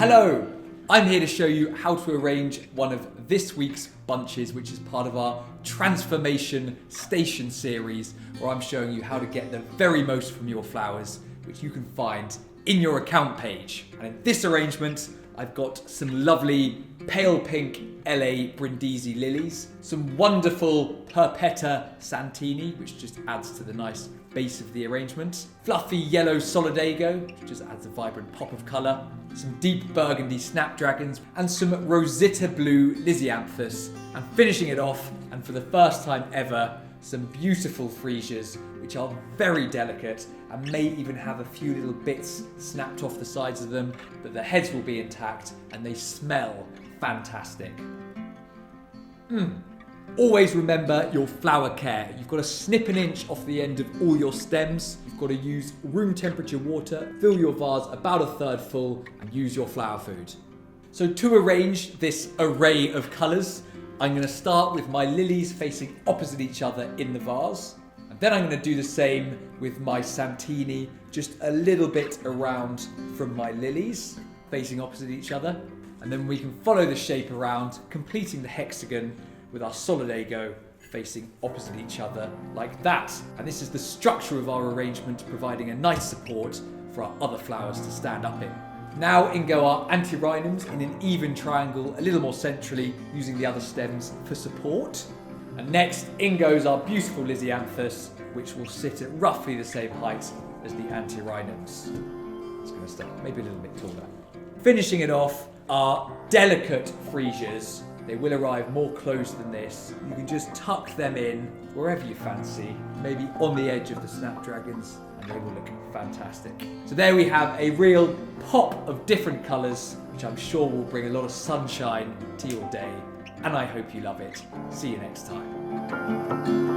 Hello! I'm here to show you how to arrange one of this week's bunches, which is part of our Transformation Station series, where I'm showing you how to get the very most from your flowers, which you can find in your account page. And in this arrangement, I've got some lovely pale pink LA Brindisi lilies, some wonderful Perpetta Santini, which just adds to the nice base of the arrangement, fluffy yellow Solidago, which just adds a vibrant pop of colour, some deep burgundy snapdragons, and some rosetta blue Lysianthus, and finishing it off, and for the first time ever, some beautiful freesias, which are very delicate and may even have a few little bits snapped off the sides of them, but the heads will be intact and they smell fantastic. Always remember your flower care. You've got to snip an inch off the end of all your stems. You've got to use room temperature water, fill your vase about a third full, and use your flower food. So to arrange this array of colours, I'm going to start with my lilies facing opposite each other in the vase. And then I'm going to do the same with my Santini, just a little bit around from my lilies, facing opposite each other. And then we can follow the shape around, completing the hexagon with our Solidago facing opposite each other like that. And this is the structure of our arrangement, providing a nice support for our other flowers to stand up in. Now in go our antirrhinums in an even triangle, a little more centrally, using the other stems for support. And next in goes our beautiful Lysianthus, which will sit at roughly the same height as the antirrhinums. It's going to start maybe a little bit taller. Finishing it off, our delicate freesias. They will arrive more closed than this. You can just tuck them in wherever you fancy, maybe on the edge of the snapdragons, and they will look fantastic. So there we have a real pop of different colours, which I'm sure will bring a lot of sunshine to your day. And I hope you love it. See you next time.